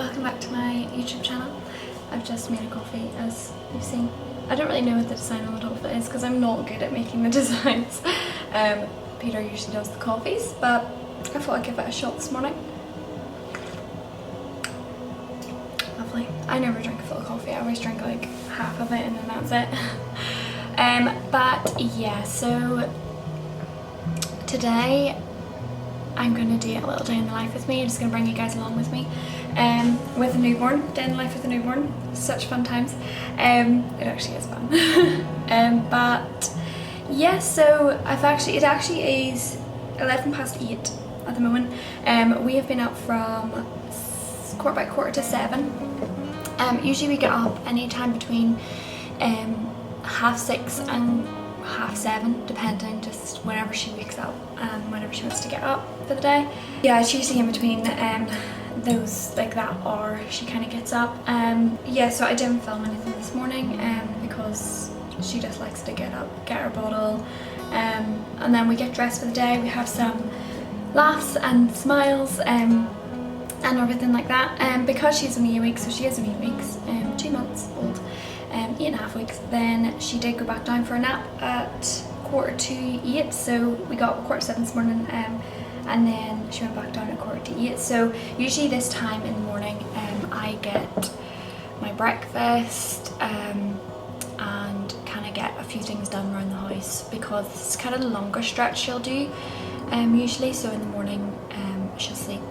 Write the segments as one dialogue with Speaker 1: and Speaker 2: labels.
Speaker 1: welcome back to my YouTube channel. I've just made a coffee, as you've seen. I don't really know what the design on the top of it is because I'm not good at making the designs. Peter usually does the coffees, but I thought I'd give it a shot this morning. Lovely. I never drink a full coffee, I always drink like half of it and then that's it. But yeah, so today I'm going to do a little day in the life with me. I'm just going to bring you guys along with me with a newborn. Day in the life with a newborn. Such fun times. It actually is fun. But yeah, so it actually is 8:11 at the moment. We have been up from quarter to 7. Usually we get up any time between 6:30 and 7:30, depending just whenever she wakes up and whenever she wants to get up for the day. Yeah, it's usually in between those, like that hour she kind of gets up. Yeah, so I didn't film anything this morning because she just likes to get up, get her bottle, and then we get dressed for the day. We have some laughs and smiles and everything like that. Because she's only a week, so she is only 8 weeks, 2 months old, 8.5 weeks, then she did go back down for a nap at 7:45. So we got up 7:15 this morning, and then she went back down at 7:45. So usually this time in the morning I get my breakfast and kind of get a few things done around the house, because it's kind of the longer stretch she'll do usually. So in the morning she'll sleep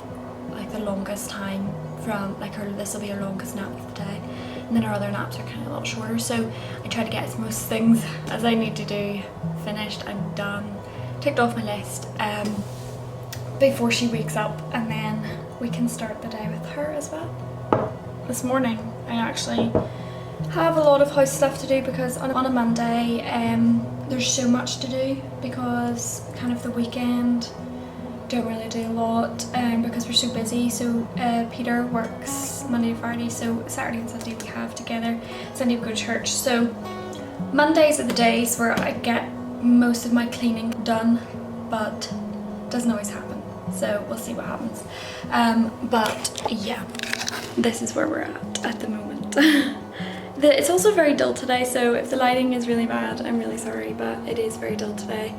Speaker 1: like the longest time, from like this will be her longest nap of the day, and then our other naps are kind of a lot shorter. So I try to get as most things as I need to do finished and done, ticked off my list before she wakes up, and then we can start the day with her as well. This morning I actually have a lot of house stuff to do, because on a Monday there's so much to do, because kind of the weekend don't really do a lot because we're so busy. So Peter works Monday to Friday, so Saturday and Sunday we have together. Sunday we go to church. So Mondays are the days where I get most of my cleaning done, but it doesn't always happen, so we'll see what happens. But yeah, this is where we're at the moment. It's also very dull today, so if the lighting is really bad, I'm really sorry, but it is very dull today.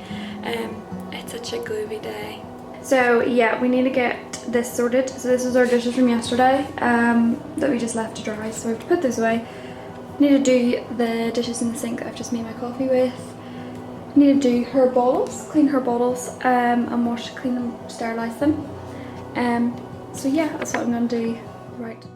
Speaker 1: It's such a gloomy day. So yeah, we need to get this sorted. So this is our dishes from yesterday that we just left to dry, so we have to put those away. Need to do the dishes in the sink that I've just made my coffee with. Need to do her bottles, clean her bottles, and wash, clean them, sterilise them. So yeah, that's what I'm going to do right now.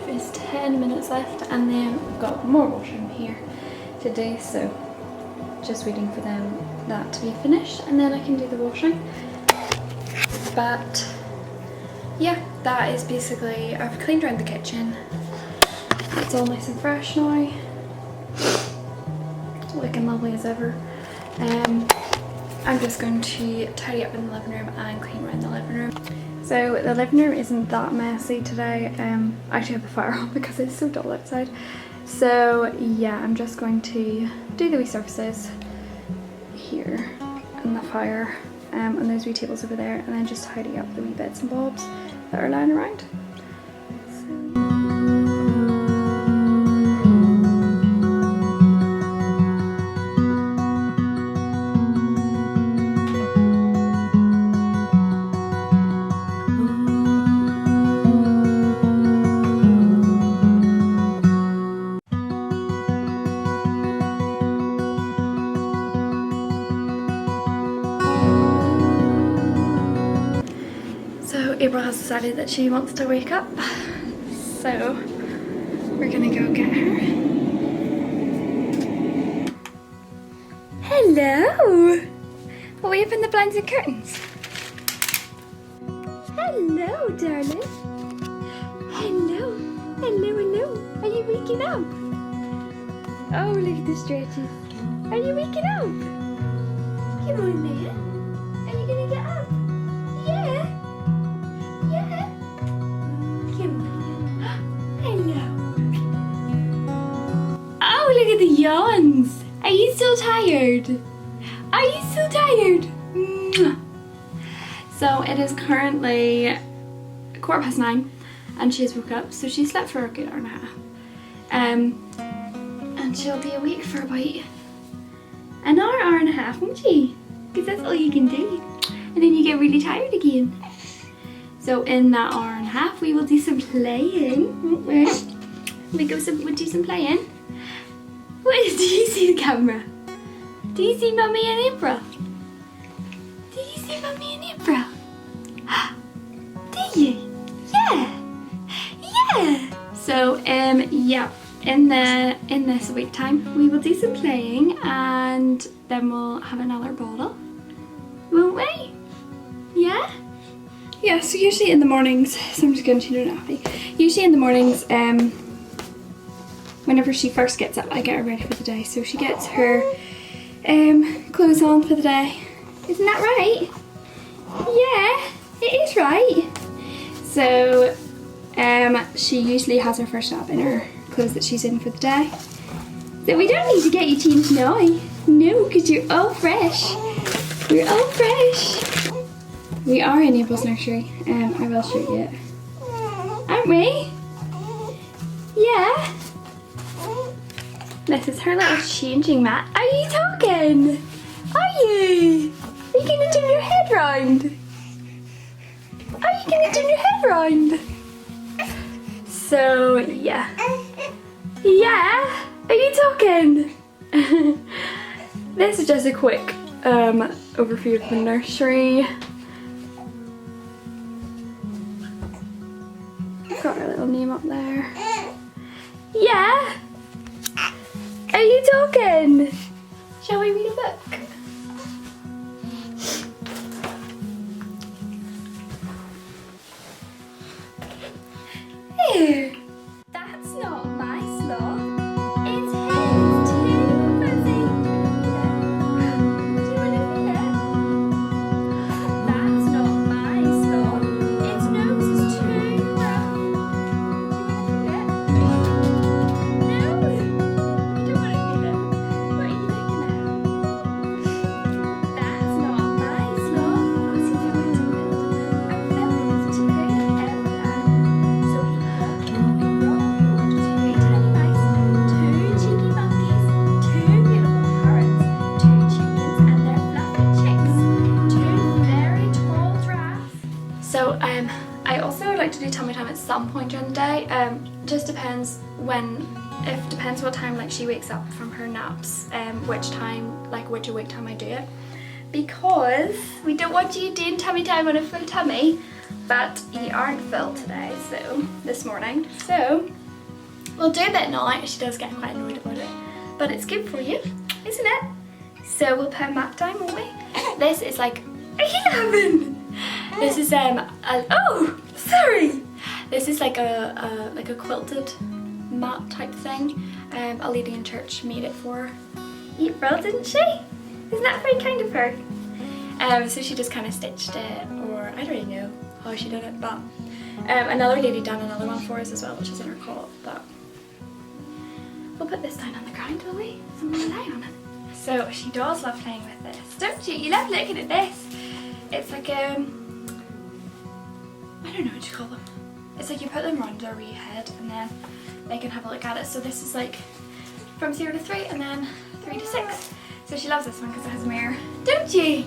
Speaker 1: There's 10 minutes left, and then we've got more washing here to do, so just waiting for that to be finished, and then I can do the washing. But yeah, that is basically, I've cleaned around the kitchen. It's all nice and fresh now, looking lovely as ever. I'm just going to tidy up in the living room and clean around the living room. So the living room isn't that messy today. I actually have the fire on because it's so dull outside. So yeah, I'm just going to do the wee surfaces here and the fire and those wee tables over there, and then just tidy up the wee bits and bobs that are lying around. So April has decided that she wants to wake up, so we're gonna go get her. Hello! Will we open the blinds and curtains? Hello, darling. Hello. Hello, hello. Are you waking up? Oh, look at the stretches. Are you waking up? Come on, man. Are you gonna get up? Yeah. Yeah. Come on. Hello. Oh, look at the yawns. Are you still tired? Are you still tired? Mwah. So it is currently 9:15 and she's woke up, so she slept for a good hour and a half. And she'll be awake for about an hour and a half, won't she? Because that's all you can do. And then you get really tired again. So in that hour and a half we will do some playing, won't we? We'll do some playing. What, do you see the camera? Do you see Mummy and April? Do you see Mummy and April? Do you? Yeah! Yeah! So yeah, in this week time we will do some playing and then we'll have another bottle, won't we? Yeah? Yeah, so usually in the mornings, so I'm just going to change her nappy. Usually in the mornings, whenever she first gets up, I get her ready for the day. So she gets her clothes on for the day. Isn't that right? Yeah, it is right. So she usually has her first nap in her clothes that she's in for the day. So we don't need to get you changed now. No, because you're all fresh. You're all fresh. We are in April's nursery. I will show you it. Aren't we? Yeah. This is her little changing mat. Are you talking? Are you? Are you gonna turn your head round? Are you gonna turn your head round? So yeah. Yeah? Are you talking? This is just a quick overview of the nursery. Got her little name up there. Yeah? Are you talking? Shall we read a book? Here. That's not my sloth. It's his too, Fuzzy. Do you want to read it? That's not my sloth. Its nose is too rough. Do you want to read it? No? You don't want to read it. What are you looking at? That's not my sloth. What's he doing to build a village to every animal? So he brought two tiny mice, two cheeky monkeys, two beautiful parrots, two chickens and their fluffy chicks, two very tall giraffes. So I also would like to do tummy time at some point during the day. Just depends depends what time like she wakes up from her naps, which awake time I do it. Because we don't want you doing tummy time on a full tummy, but you aren't full today, so this morning. So we'll do a bit now. She does get quite annoyed about it, but it's good for you, isn't it? So we'll put mat down, won't we? This is like, are you laughing? This is oh, sorry. This is like a quilted mat type thing. A lady in church made it for April, didn't she? Isn't that very kind of her? So she just kind of stitched it, or I don't really know how she did it, but another lady done another one for us as well, which is in her call, but we'll put this down on the ground, will we? So we'll lie on it. So she does love playing with this, don't you? You love looking at this. It's like I don't know what you call them. It's like you put them around their wee head and then they can have a look at it. So this is like from 0 to 3 and then 3 to 6. So she loves this one because it has a mirror, don't you?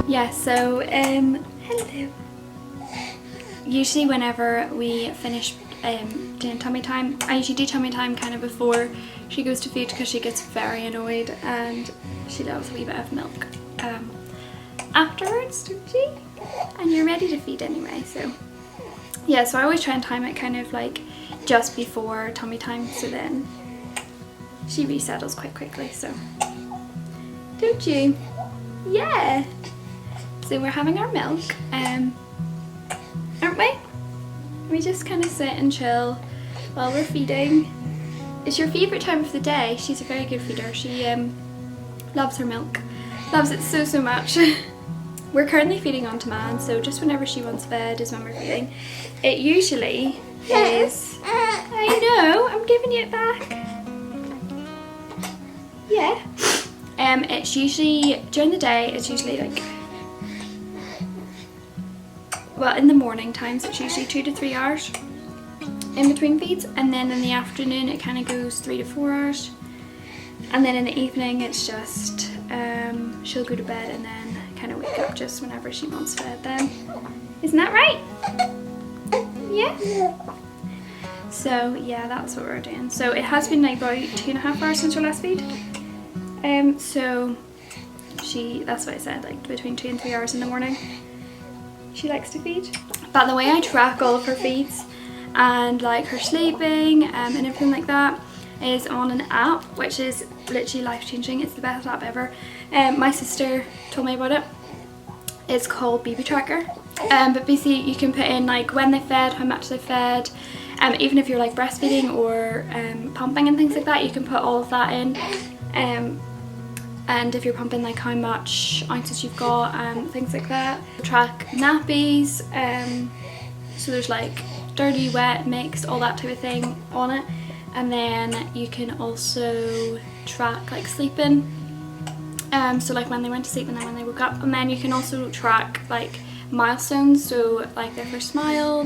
Speaker 1: Yeah, so hello. Usually whenever we finish doing tummy time, I usually do tummy time kind of before she goes to feed because she gets very annoyed and she loves a wee bit of milk afterwards, don't she? And you're ready to feed anyway, so yeah, so I always try and time it kind of like just before tummy time, so then she resettles quite quickly, so don't you? Yeah. So we're having our milk, aren't we? We just kind of sit and chill while we're feeding. It's your favourite time of the day. She's a very good feeder. She loves her milk. Loves it so, so much. We're currently feeding on demand, so just whenever she wants fed is when we're feeding. It usually is... I know, I'm giving you it back. Yeah. It's usually, during the day, it's usually like... Well, in the morning times, it's usually 2 to 3 hours in between feeds, and then in the afternoon it kind of goes 3 to 4 hours, and then in the evening it's just she'll go to bed and then kind of wake up just whenever she wants fed then. Isn't that right? Yeah. So yeah, that's what we're doing. So it has been like about 2.5 hours since her last feed. So that's what I said, like between 2 and 3 hours in the morning she likes to feed. But the way I track all of her feeds and like her sleeping and everything like that is on an app, which is literally life-changing. It's the best app ever. My sister told me about it. It's called Baby Tracker. But basically you can put in like when they fed, how much they fed, even if you're like breastfeeding or pumping and things like that, you can put all of that in. And if you're pumping, like how much ounces you've got and things like that. Track nappies, so there's like dirty, wet, mixed, all that type of thing on it. And then you can also track like sleeping, so like when they went to sleep and then when they woke up. And then you can also track like milestones, so like their first smile,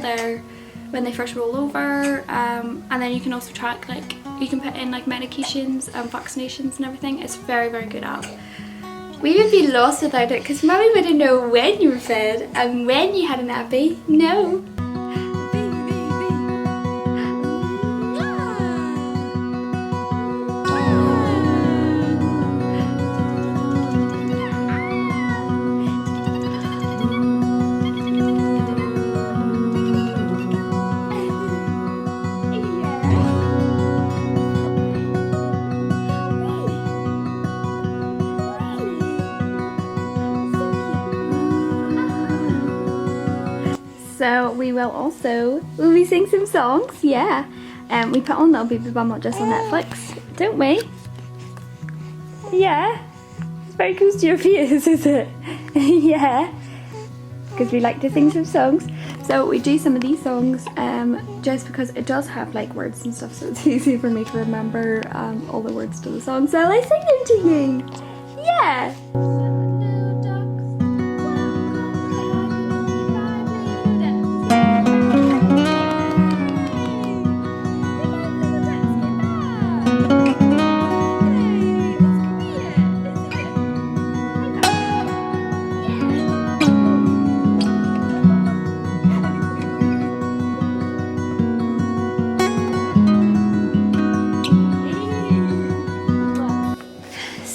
Speaker 1: when they first roll over, and then you can also track like, you can put in like medications and vaccinations and everything. It's a very, very good app. We would be lost without it because Mummy wouldn't know when you were fed and when you had a nappy. No. So we'll be sing some songs, yeah. We put on Little Baby Bumble just on Netflix, don't we? Yeah. It's very close to your face, is it? Yeah. Because we like to sing some songs. So we do some of these songs just because it does have like words and stuff, so it's easy for me to remember all the words to the song. So I sing them to you. Yeah.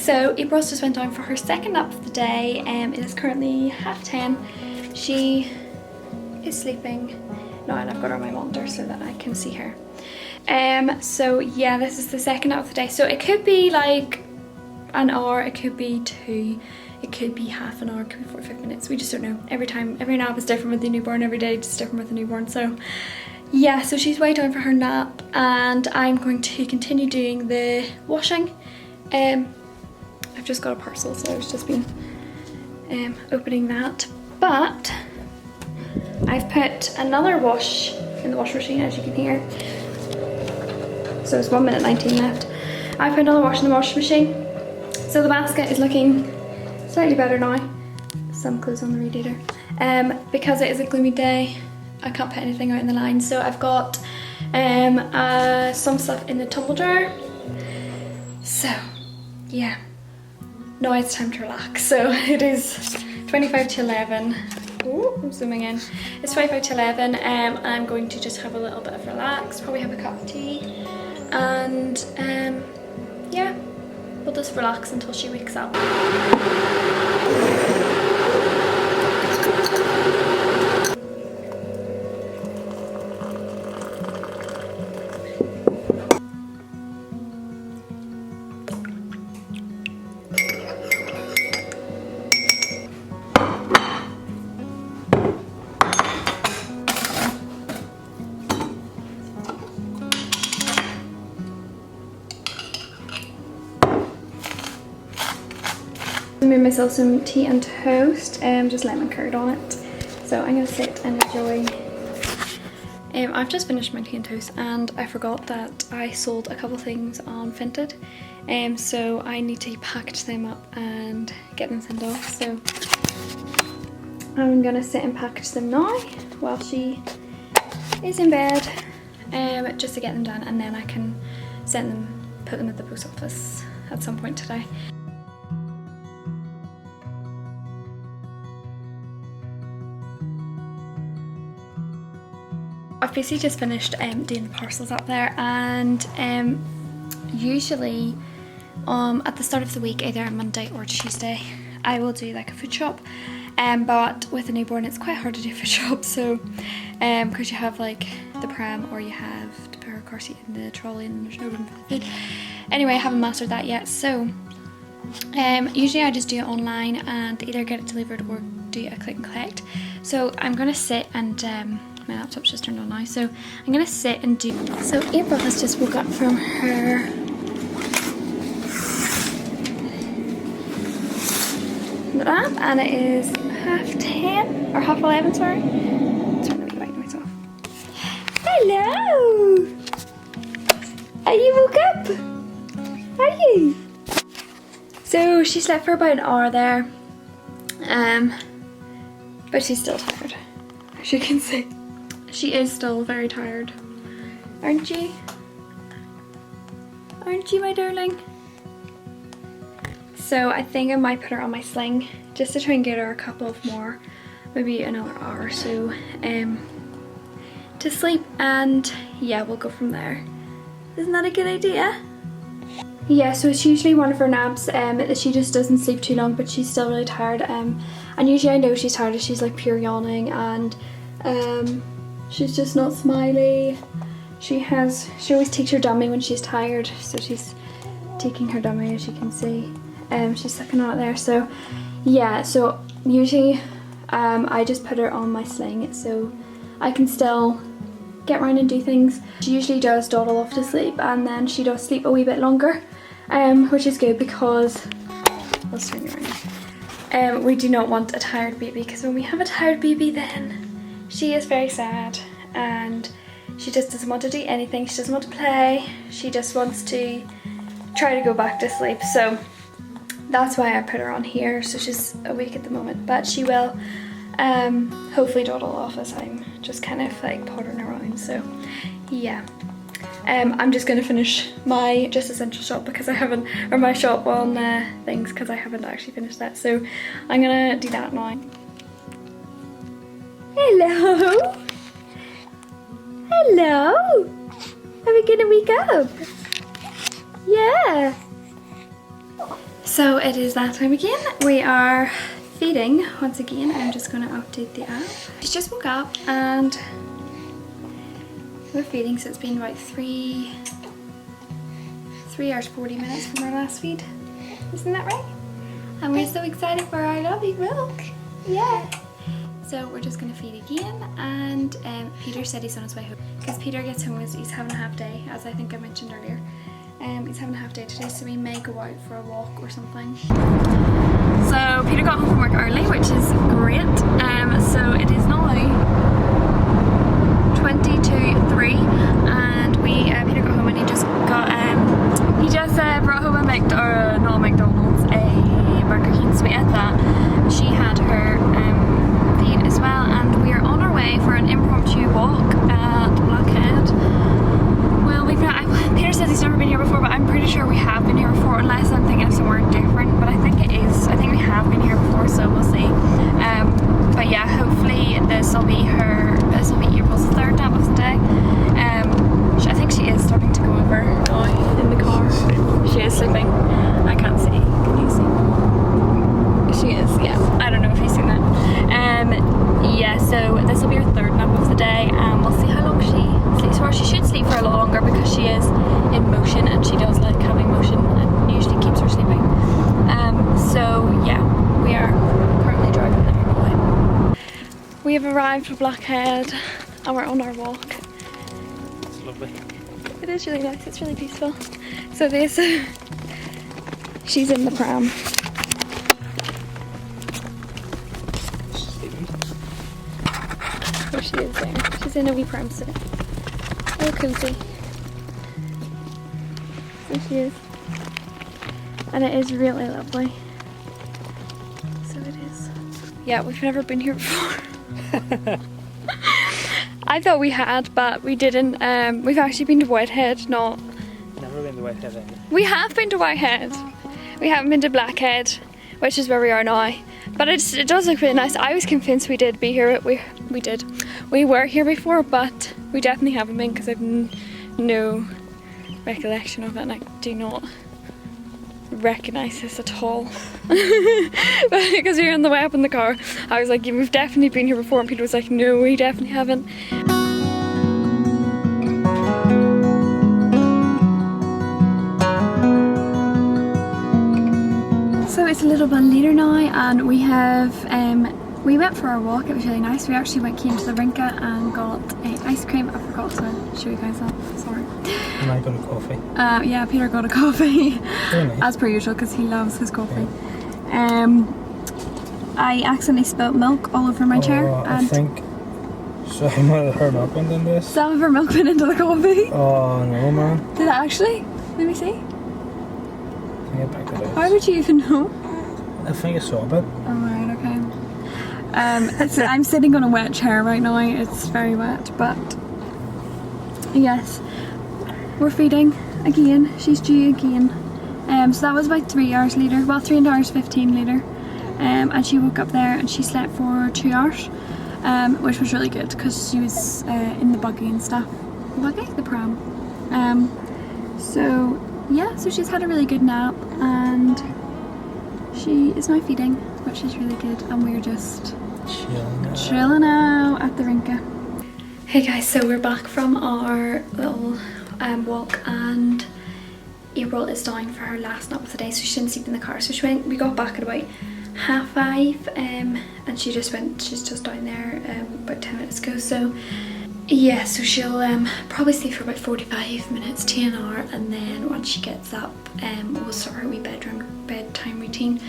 Speaker 1: So April's just went down for her second nap of the day. It is currently 10:30. She is sleeping now and I've got her on my monitor so that I can see her. So yeah, this is the second nap of the day. So it could be like an hour, it could be 2, it could be half an hour, it could be 45 minutes. We just don't know. Every nap is different with the newborn, every day is different with the newborn. So yeah, so she's way down for her nap and I'm going to continue doing the washing. I've just got a parcel, so I've just been opening that. But I've put another wash in the washing machine, as you can hear. So it's 1 minute 19 left. I put another wash in the washing machine. So the basket is looking slightly better now. Some clothes on the radiator. Because it is a gloomy day, I can't put anything out in the line. So I've got some stuff in the tumble dryer. So yeah, now it's time to relax. So it is 25 to 11. Oh, I'm zooming in. It's 25 to 11 and I'm going to just have a little bit of relax, probably have a cup of tea and yeah, we'll just relax until she wakes up. I made myself some tea and toast, just lemon curd on it. So I'm gonna sit and enjoy. I've just finished my tea and toast and I forgot that I sold a couple things on Vinted. So I need to package them up and get them sent off. So I'm gonna sit and package them now while she is in bed, just to get them done, and then I can send them, put them at the post office at some point today. I've basically just finished doing the parcels up there, and usually at the start of the week, either on Monday or Tuesday, I will do like a food shop. But with a newborn it's quite hard to do food shop, so because you have like the pram or you have to put her car seat in the trolley and there's no room for the food. Anyway, I haven't mastered that yet, so usually I just do it online and either get it delivered or do a click and collect. So I'm gonna sit and my laptop's just turned on now, so I'm gonna sit and do. So April has just woke up from her nap and it is 10:30 or 11:30, sorry. Turn the light noise off. Hello! Are you woke up? Are you? So she slept for about an hour there, but she's still tired, as you can see. She is still very tired, aren't you? Aren't you, my darling? So I think I might put her on my sling just to try and get her a couple of more, maybe another hour or so, to sleep, and yeah, we'll go from there. Isn't that a good idea? Yeah, so it's usually one of her naps that she just doesn't sleep too long, but she's still really tired, and usually I know she's tired if she's like pure yawning, and she's just not smiley. She always takes her dummy when she's tired, so she's taking her dummy, as you can see. She's sucking on it there. So yeah, so usually I just put her on my sling so I can still get around and do things. She usually does dawdle off to sleep, and then she does sleep a wee bit longer, which is good because, let's turn you around. We do not want a tired baby, because when we have a tired baby then she is very sad and she just doesn't want to do anything. She doesn't want to play, she just wants to try to go back to sleep. So that's why I put her on here, so she's awake at the moment, but she will hopefully dawdle off as I'm just kind of like pottering around. So yeah, I'm just going to finish my Just Essential shop because I haven't, or my shop on things, because I haven't actually finished that, so I'm going to do that now. Hello! Hello! Are we going to wake up? Yeah! So it is that time again. We are feeding once again. I'm just going to update the app. She just woke up and we're feeding, so it's been about 3 hours 40 minutes from our last feed. Isn't that right? And we're so excited for our lovely milk. Yeah. So we're just going to feed again, and Peter said he's on his way home because Peter gets home, he's having a half day, as I think I mentioned earlier. He's having a half day today, so we may go out for a walk or something. So Peter got home from work early, which is great. So it is now 3:22, and Peter got home and he just brought home a McDonald's, a Burger King. So we ate that. She had her feed as well, and we are on our way for an impromptu walk at Blackhead. Well, Peter says he's never been here before, but I'm pretty sure we have been here before, unless I'm thinking of somewhere different. But I think it is. I think we have been here before, so we'll see. But yeah, hopefully this will be April's third nap of the day. I think she is starting to go over now in the car. She is sleeping. I can't see. Can you see? She is. Yeah. I don't know if you've seen that. Yeah. So this will be her third nap of the day, and we'll see how long she sleeps for. She should sleep for a lot longer because she is in motion, and she does like having motion, and usually keeps her sleeping. So yeah, we are currently driving there now. We have arrived at Blackhead and we're on our walk.
Speaker 2: It's lovely.
Speaker 1: It is really nice, it's really peaceful. So this, she's in the pram. Oh, she is there. She's in a wee pram set. Oh, cozy. So she is. And it is really lovely. So it is. Yeah, we've never been here before. I thought we had, but we didn't. We've actually been to Whitehead, not...
Speaker 2: Never been to Whitehead either.
Speaker 1: We have been to Whitehead. We haven't been to Blackhead, which is where we are now. But it does look really nice. I was convinced we did be here. We did. We were here before, but we definitely haven't been because I've no recollection of it, and I do not recognise this at all. Because we were on the way up in the car, I was like, yeah, we've definitely been here before, and Peter was like, no, we definitely haven't. So it's a little bit later now, and we have we went for our walk. It was really nice. We actually came to the Rinka and got ice cream. I forgot to show you guys that, sorry.
Speaker 2: And I got a coffee.
Speaker 1: Yeah, Peter got a coffee.
Speaker 2: Really?
Speaker 1: As per usual, because he loves his coffee. I accidentally spilt milk all over my chair.
Speaker 2: I
Speaker 1: And
Speaker 2: think some of her milk went into this.
Speaker 1: some of her milk went into the coffee.
Speaker 2: Oh no, man.
Speaker 1: Did it actually? Let me see.
Speaker 2: I think I picked it out.
Speaker 1: How would you even know?
Speaker 2: I think I saw a bit.
Speaker 1: Oh right, okay. I'm sitting on a wet chair right now. It's very wet, but yes, we're feeding again. She's due again. So that was about 3 hours later. Well, 3 hours 15 later. And she woke up there and she slept for 2 hours, which was really good because she was in the buggy and stuff. The pram. So yeah, so she's had a really good nap and she is now feeding, which is really good, and we're just chilling out at the Rinka. Hey guys, so we're back from our little walk, and April is down for her last nap of the day, so she didn't sleep in the car. So we got back at about 5:30, and she's just down there about 10 minutes ago. So yeah, so she'll probably sleep for about 45 minutes to an hour, and then once she gets up, we'll start her wee bedtime routine,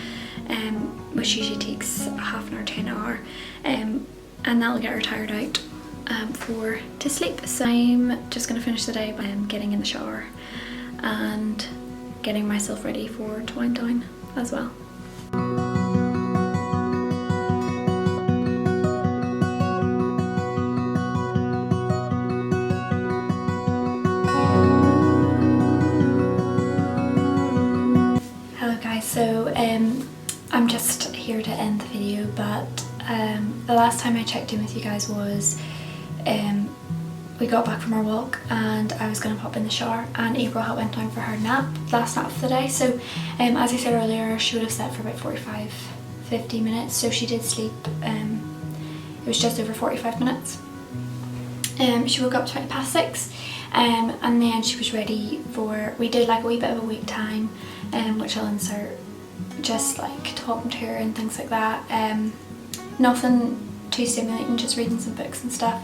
Speaker 1: which usually takes half an hour to an hour, and that'll get her tired out to sleep. So I'm just gonna finish the day by getting in the shower and getting myself ready to wind down as well. So I'm just here to end the video, but the last time I checked in with you guys was we got back from our walk and I was going to pop in the shower, and April had went down for her last nap of the day. So as I said earlier, she would have slept for about 45-50 minutes, so she did sleep. It was just over 45 minutes. She woke up 6:20, and then she was ready for, we did like a wee bit of a wait time, which I'll insert, just like talking to her and things like that. Nothing too stimulating, just reading some books and stuff.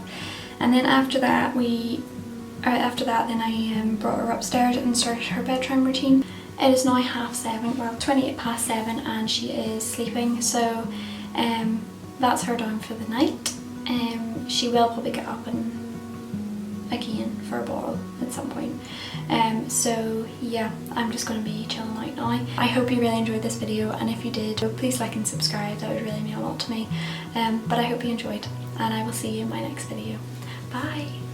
Speaker 1: And then after that then I brought her upstairs and started her bedtime routine. It is now 7:30, well 7:28, and she is sleeping, so that's her down for the night. She will probably get up and again for a bottle at some point. So yeah, I'm just going to be chilling out now. I hope you really enjoyed this video, and if you did, please like and subscribe, that would really mean a lot to me. But I hope you enjoyed, and I will see you in my next video. Bye!